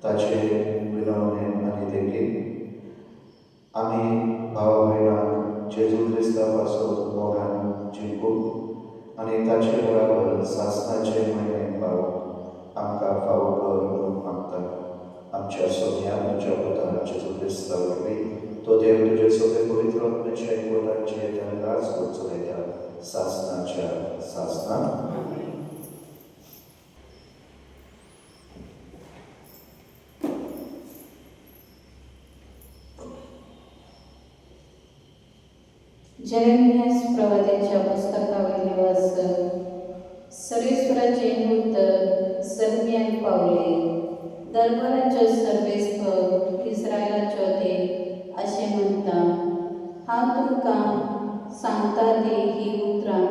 ताचे विनवणे आणि देखील आम्ही भाव भयणाक जेजू क्रिस्ता पासून मोगान जिंकून आणि ताचे बराबर सासनाचे महिने पावूंक आमकां फावो कर म्हणून मागता आमच्या सोन्या तुज्या पुतान जेजू क्रिस्ता वरवीं तो देव तुजे सगळे पवित्र आत्म्याचे एकवटांचे धनराज चलयता सासनाच्या सासना. जेरेमियास प्रवाद्याच्या पुस्तकावरील वाचन. सर्वेश्वराचे उतर सलम्यान पावले. दरबाराच्यो सर्वेस्पर इस्रायलाच्यो देव अशें म्हणटा, हांव तुमकां सांगता ती ही उतरां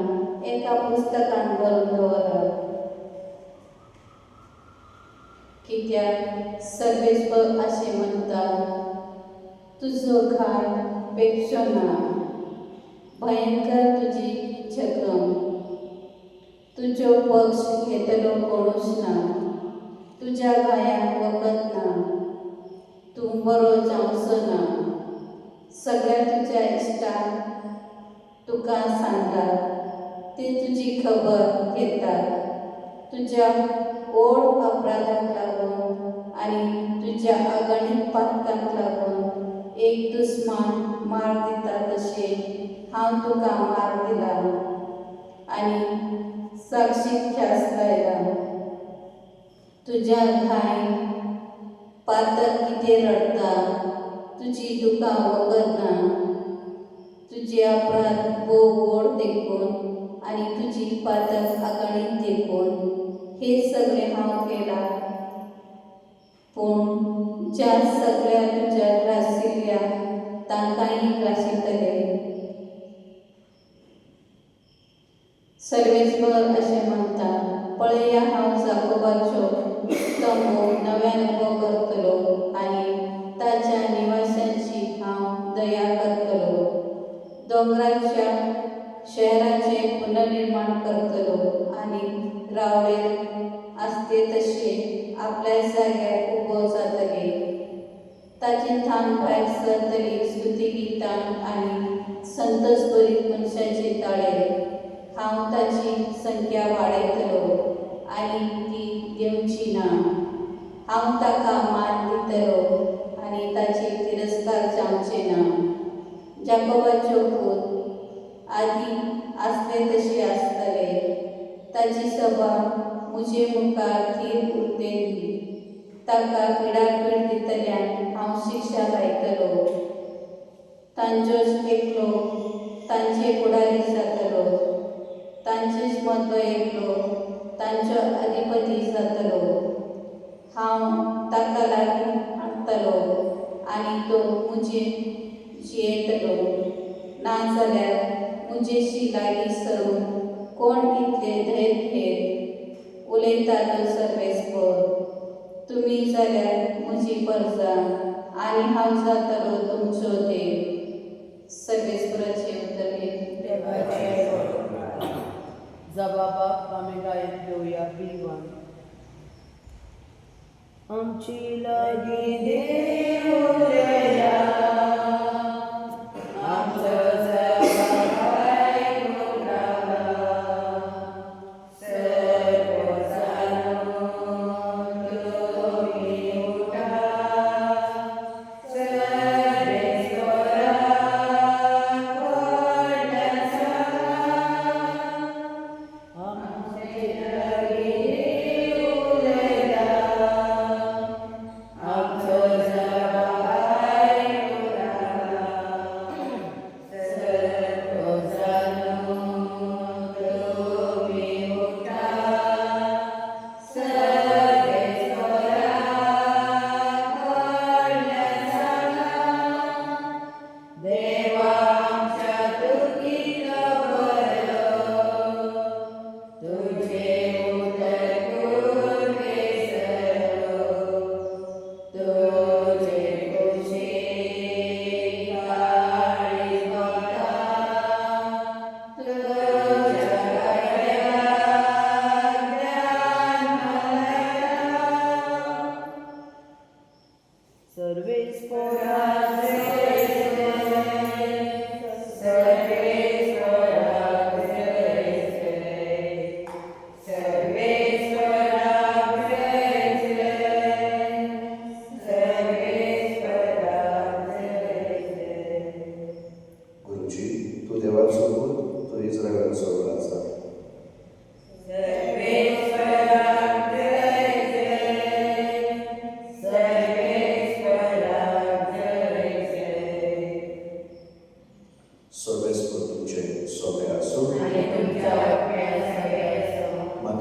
एका पुस्तकान बरोवन दवरात. कित्याक सर्वेस्पर अशें म्हणटा, तुजो घाय पेक्षो ना, भयंकर तुजी जखम, तुजो पक्ष घेतलो कोणूच ना, तुज्या घायाक वखद ना, तूं बरो जावचो ना. सगळ्या तुज्या इश्टांक तुका सांगतात, ते तुजी खबर घेतात. तुज्या ओड अपराधाक लागून आनी तुज्या अगणित पातकांक लागून एक दुस्मान मार दिता तशें हांव तुका मार दिला आनी साक्षीक ख्यास्त लायला. तुज्या घाय पातक कितें रडटा, तुजी दुकां वखद ना. तुजे अपराध भोव व्हड देखून आनी तुजी पातक अगणीत देखून हे सगळें हांव केलां. पूण ज्या सगळ्या तुज्या ग्रासिल्ल्या तांकांय ग्रासितले. सर्वेस्पर अशें म्हणटा, पळया हांव जाकोबाचो तंबू नव्यान उबो करतलो आनी ताच्या निवाशांची हांव दया करतलो. दोंगराच्या शहराचे पुनर्निर्माण करतलो आनी रावडेर आसते तशे आपल्या जाग्यार उबो जातले. ताची थान भायर सरतली स्तुतिगितां आनी संतोश भरीत मनशाचे ताळे. हांव ताची संख्या वाडयतलो आनी ती देंवची ना. हांव ताका मान दितलो आनी ताचे तिरस्कार जावचे ना. जाकोबाच्यो पूत आदी आसले तशे आसतले. ताची सभा म्हजे मुखार थीर उरतेली. ताका पिडापीड दितल्यान हांव शिक्षा लायतलो. तांचोच एकलो तांचे फुडारी जातलो. तांचेच मदलो एकलो तांचो अधिपती जातलो. हांव ताका लागीं हाडटलो आनी तो म्हजे जियेतलो. नाजाल्यार म्हजेशी लागीं सरून कोण इतले धैर्य घेत उलयतालो सर्वेस्पर. तुमी जाल्यार म्हजी परजा आनी हांव जातलो तुमचो देव. सर्वेस्पराचे उतर हे. जबाबाक आमी गायन घेवया B1. आमची लागीं देव उलया, आमचो जबाब आयकूंक लागला. सर्व जाणून तुमी उठा,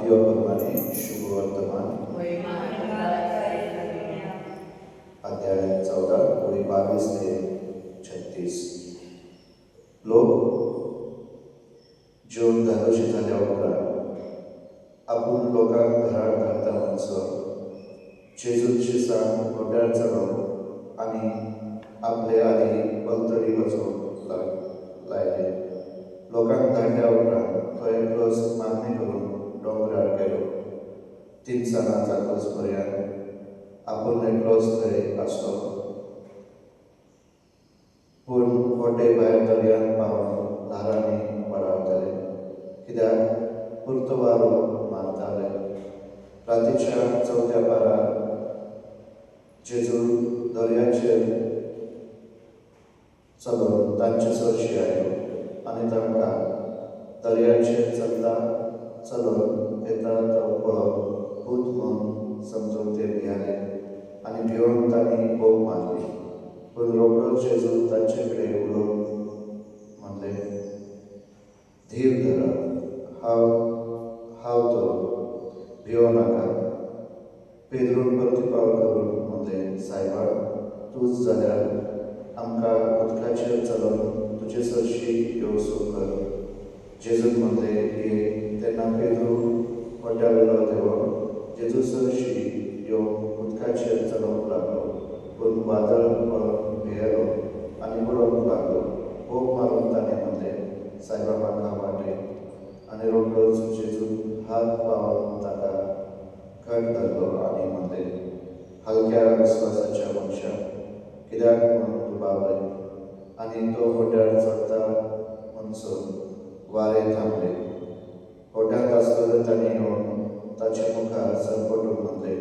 दिवाप्रमाणे शुभ वर्तमान अध्याय 14 ओळी 22 ते 36. लोक जेवण घालूशी झाल्या उपरांत आपण लोकांक घरात घालता म्हणसर जेजूची सांग गोट्यार चडोवंक आनी आपले आदी पलतडी वचोवंक लायले. लोकांक धाडल्या उपरांत तो एकलोच मागणी करून दोंगरार गेलो. 3 सानां जातच पर्यंत आपूण एकलोच थंय आसलो. पूण गोटे भायर दर्यान पावन धारांनी वळावताले, कित्याक पुर्तो वारो मारताले. रातीच्या 4थ्या पारार जेजू दर्याचेर चलून तांचे सरशी आयलो आनी तांकां दर्याचेर चलून येता तो पळोवन भूत म्हूण समजून ते भियाले आनी भिवून तांणी बोग मारली. पूण रोखडोच जेजू तांचे कडेन उलोवन म्हणले, धीर धरात, हांव तो, भिवो नाका. पेद्रून प्रतिपाव करून म्हणले, सायबा, तूंच जाल्यार आमकां उदकाचेर चलोवन तुजे सरशी येवसो कर. जेजून म्हणले, ये. तेन्ना पेद्रू गोट्यावेलो देंवोन जेजू सरशी येवंक उदकाचेर चलोवंक लागलो. पूण वादळ पळोवन भियेलो आनी बुडोवंक लागलो. बोग मारून ताणें म्हणले, सायबा, म्हाका वाटय. आनी रोखडोच जेजून हात पावन ताका घट धरलो आनी म्हणले, हलक्या विस्वासाच्या मनशा, कित्याक म्हूण तूं बावलय. आनी तो गोट्यार चडटा म्हणसर वारें थांबलें. गोट्यांत आसतना तांणी येवन ताचे मुखार सरपटून म्हणले,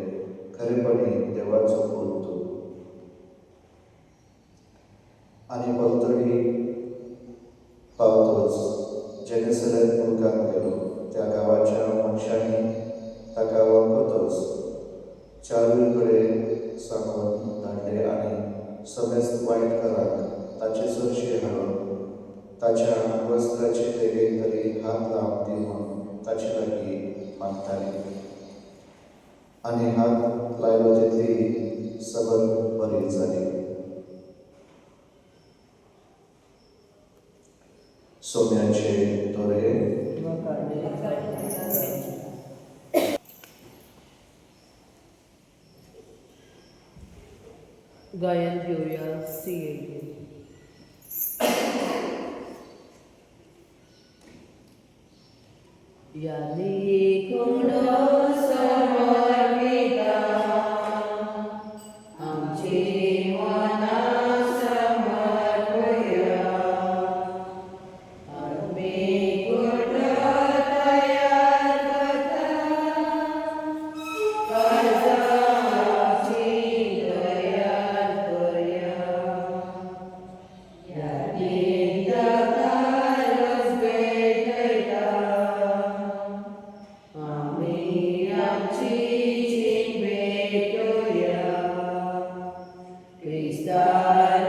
खरेपणी देवाचो पूत तूं. आनी पलतडी पावतच जेनेसरेत मुलकांत गेलो. त्या गांवाच्या मनशांनी ताका वळखतच चारूय कडेन सांगून धाडले आनी समेस्त वायटकारांक ताचे सरशी हाडून ताच्या वस्त्राचे देगेक तरी हात लावन दी म्हूण ताचे लागीं मागताले. आनी हात लायलो तितली सबक बरी जाली. सोम्याचे तोरे गायन घेऊया सी. यानी कोण समर्पिता आमची मना समर्पया. आम्ही कुठ तयार करता कर्जाची तयार करूया. यानी दातारच भेटयता आम्ही आमची जीण भेटूया. क्रिस्तार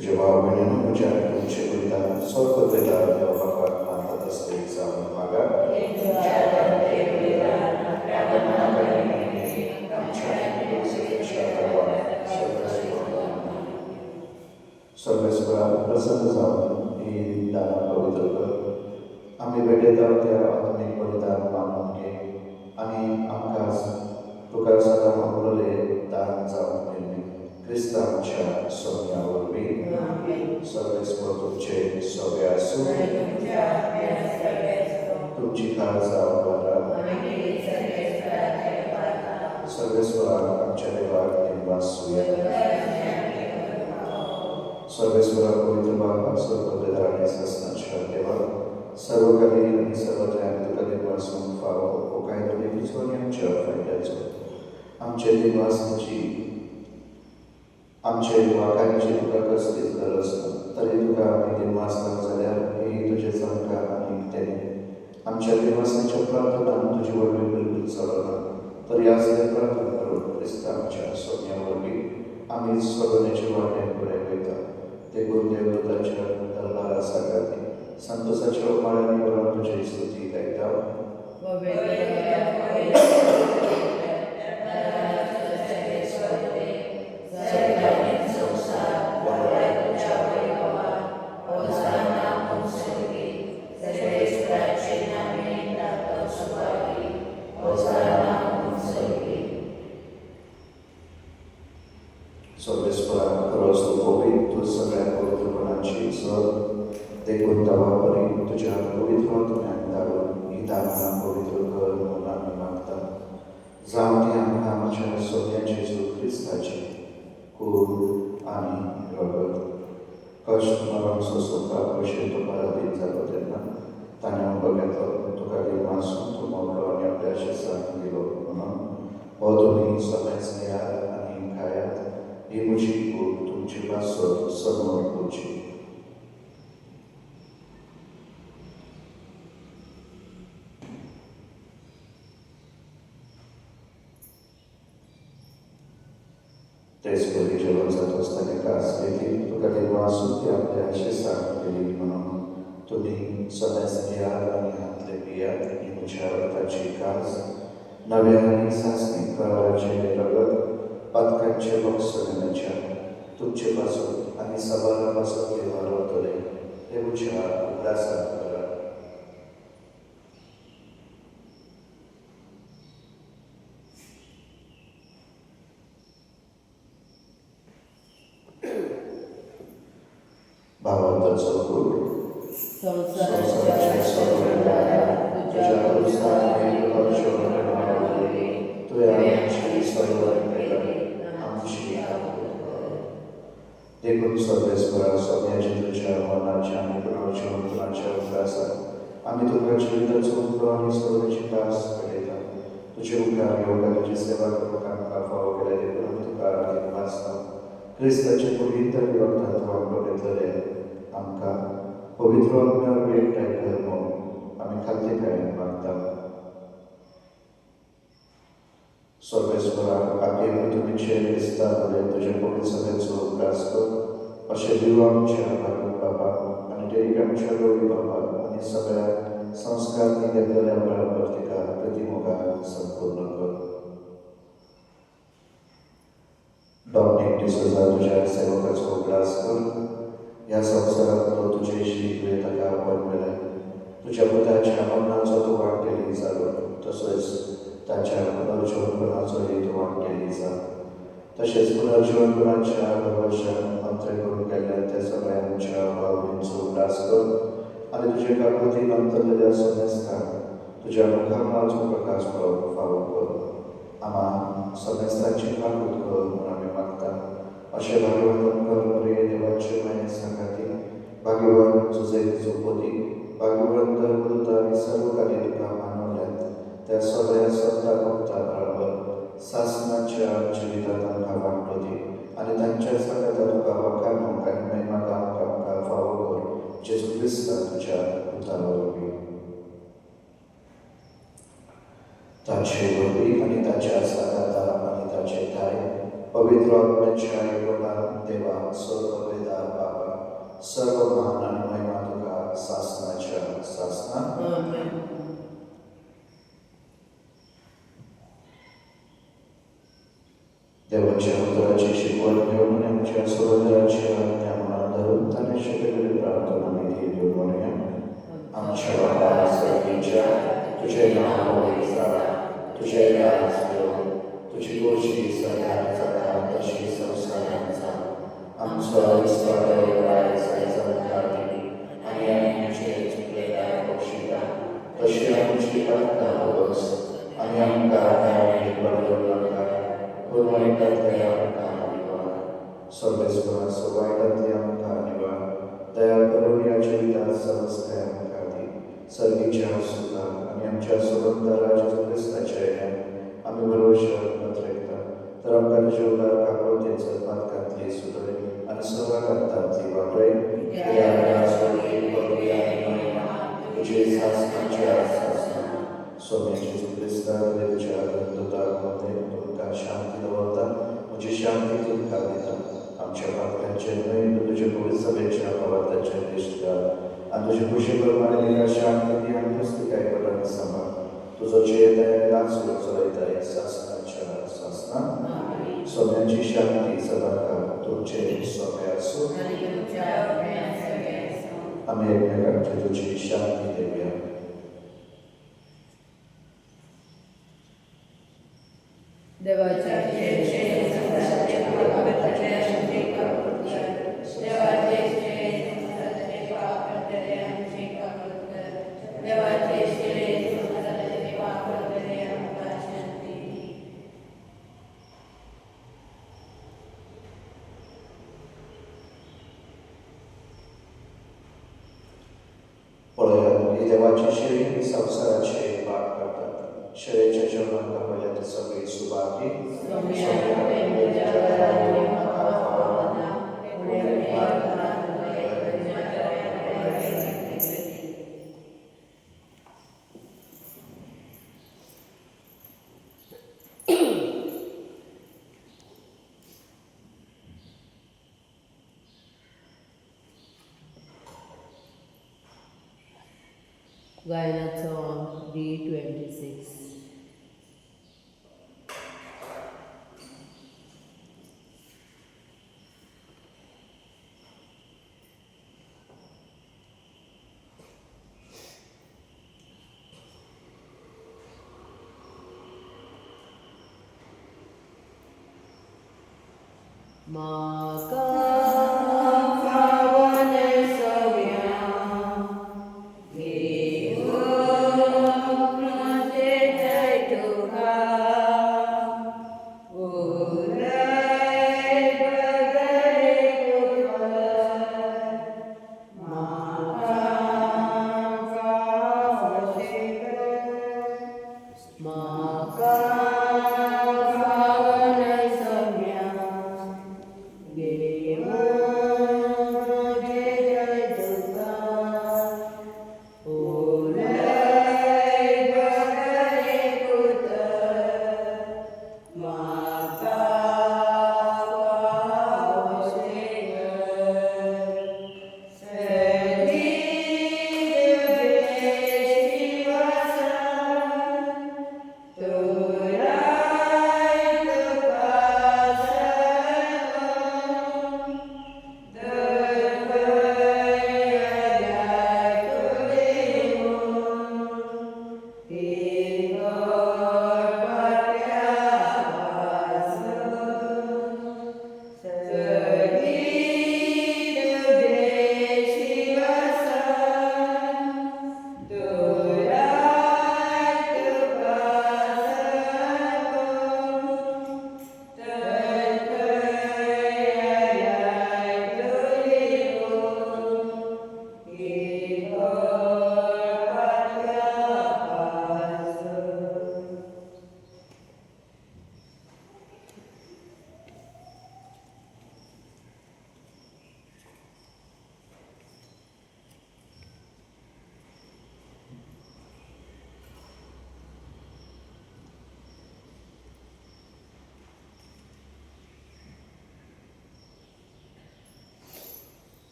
जेव्हा बहिणीनं विचार तुमचे बलिदान स्वल्प देतात तेव्हा भगवान मानत असते जाऊन मागा. सर्वेश्वरा प्रसन्न जाऊन ही दान पवित्र कर. आम्ही भेटत आहोत त्या आत्मिक बलिदान मानून घे आणि आमकां तुका सदा उरले दान जाऊन निर्मी क्रिस्तांच्या सोन्या वरवीं सर्वेस्वर तुमचे सोबे आसूं. तुमची काळजा उबारा. सर्वेश्वराक आमच्या देवाक निवासूया. सर्वेश्वरा पवित्र बाबा सर्वप्रधान शासनाच्या देवा सर्वकाली आणि सर्वत्र तुका देवासून फावो हो काय तरी आमच्या फायद्याचो आमचे देवासनाची आमचे वाकांची तुका कसलीच गरज ना, तरी तुका आमी दिनवासनाक जाल्यार ही तुजे संकार आनी तेणे आमच्या दिनवासनाच्या प्रार्थनांत तुजी व्हडली बिलकुल चलना, तरी आसले प्रार्थना करून क्रिस्तांच्या सोन्या वरवीं आमी सगळ्याचे वाटेन फुडें वयता. देखून देवदूताच्या दरबारा सागाती संतोसाच्या उमाळ्यांनी वरान तुजी स्तुती गायता. Sorbespera rostul povit, tu सगळ्या पवित्रपणाची सर देखून तवा परी तुझ्या पवित्र आत्म्यान धाडून ही दानां पवित्र कर म्हणून आमी मागता. जावं ती आमकां आमच्या सोन्या जेजू क्रिस्ताची कूड आनी रगत कश्ट मरण सोंसोवपाक कशें तुका अधीन जालो तेन्ना ताणें उबो घेतलो, तुका दिनवासून तूं मोडलो आनी आपल्या शेजाक दिलो म्हणून हो तुमी सगळेच घेयात आनी खायात. ही म्हजी कूड तुमची वासत समोर उरची. तेच परी जेवण जात असताना कास घेतली, तुका दिनवासून ती आपल्या शेजाक दिली म्हणून तुमी सगळेच घेयात आनी हातले पियात. ही म्हज्या रगताची कास नव्या आनी सासणी कराराचे रगत पातकांचे मोक्षण्याच्या तुमचे पासून आनी सबारा पासून देवार वतले हे म्हज्या उगडासाक करा. भावार्थाचो कूड संसाराच्या सगळ्या तुझ्या क्रुसांत तुवें आमची सवय आमची देखून सर्वेस्परा सोन्याच्या तुझ्या मनाच्या आनी पुनर्जीवनाच्या उगडासाक आमी तुका जिविताचो उगडो आनी सवयेची दास घडयता. तुजे उपकार योगा तुजी सेवा करूंक आमकां फावो केल्या देखून आमी तुका आराधीत वाचता. क्रिस्ताचे पवित्र वखदांत वांगडो घेतलेले आमकां पवित्र आत्म्यावर एकठांय कर म्हणून आमी खात्रीकायेन मागता. सर्वेस्परा आमी तुमचे क्रिस्ता जाल्यार तुजे पवित्र सभेचो उगडास कर. अशें दिव आमच्या भावी बाबा आनी देवीक आमच्या गवळी बाबा आनी सगळ्या संस्कारनी घेतलेल्या बराबर तिका प्रतिमोगान संपूर्ण कर. डॉक्टर डिसोजा तुझ्या सेवकाचो उगडास कर. ह्या संवसारांतलो तुजेशी तुवें ताका बनवेलें. तुज्या पुताच्या मरणाचो तूं वांटेली जालो, तसोच ताच्या पुनर्जीवनपणाचोय तूं वांटेली जा. तशेंच पुनर्जीवनपणाच्या भरवशान अंतरे करून गेल्ल्या त्या सगळ्यांच्या भावनेचो उगडास कर आनी तुजे काकुतीन अंतरलेल्या समेस्तांक तुज्या मुखामळाचो प्रकाश पळोवंक फावो कर. आम्हा समेस्तांची काकूत कर म्हूण आमी मागता. अशें भाग्यवंतन कर मरे देवाचे माये सांगाती भाग्यवान जुजेक चौपदी भाग्यवान धर्मदूत आनी सर्वकाली तुका मानवल्यात त्या सगळ्या संता भक्तां बरोबर सासणाच्या जिवितांत आमकां वांटो दी आनी तांच्या सांगाता तुका वखाणूक आनी महिमा गावंक आमकां फावो कर. जेजू क्रिस्ता तुज्या पुता वरवीं ताचे वरवीं आनी ताच्या सांगाता आनी ताचे थाय पवित्र आत्म्याच्या एकवटान देवा सर्व वेदार बाबा सर्व मान आनी महिमा तुका सासणाच्या सासणाक. देवाच्या उतराची शिकवण घेऊन आमच्या सुरंदराची आज्ञा मनात धरून ताणे शिकवलेली प्रार्थना निधी देऊन म्हणूया. आमच्या बाबा सर्गीच्या तुझे नाव होई जाता, तुझे राज येवं, तुझी गोष्टी सगळ्यांत जाता तशी संवसारांत जावं. आमचो दिसपाटो आयज आयज आनी आमचे चुकलेल्या बक्षिता तशी आमची प्रार्थना बस आनी आमकां बरोबर नाका पूण वायटांतले आमकां निवार. सर्वेस्परा वायटांतले आमकां निवार. दया करून ह्या जिवितांत समस्या आमकां दी. सर्गीच्या सुखाक आनी आमच्या सुगंधा राजा क्रिस्ताच्या आमी भरवशार नदरेकता. तर आमकां जेवणार काकळतेचो पातकांतली सुटोय आनी सवाकांतांतली वाटोय तुझे सासणाच्या सासना सोम्याची क्रिस्ता तुझ्या दूतांमध्ये तुमकां शांती दवरता म्हजी शांती तुमकां दिता आमच्या पातकांचे न्हय तुझे पवित्र सभेच्या पवार्थाचे दिश्ट आनी तुजे खुशी प्रमाणे तिका शांती दी आनी पुस्तकाय पडून सांबाळ तुजो चेताय लाचूर चलयताय सासणाच्या सासना सोम्याची शांती सदांकाळ तुमचे सोमे आसूं आमी एकमेकांची तुजी शांती देवया पळयात ही देवाची शिरी संवसाराचे पाप करतात शिरेच्या जेवणाक पळयात सगळी सुवाती गायनाचो D26. Maka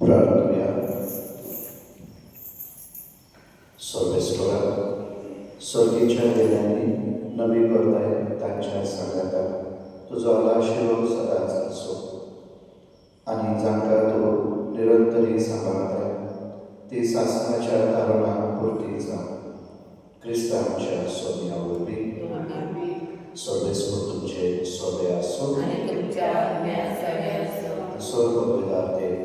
प्रार्थना सर्वेश्वरा स्वर्गीच्या देवांनी नवी करताय तांच्या सांगातात तुजो आशिर्वाद सदांच आसो आनी जांकां तूं निरंतरी सांबाळताय ती सासणाच्या तारणाक पुर्ती जावं क्रिस्तांच्या सोम्या वरवीं सर्वेस्वर तुमचे सोबे आसो स्वर्ग पिता ते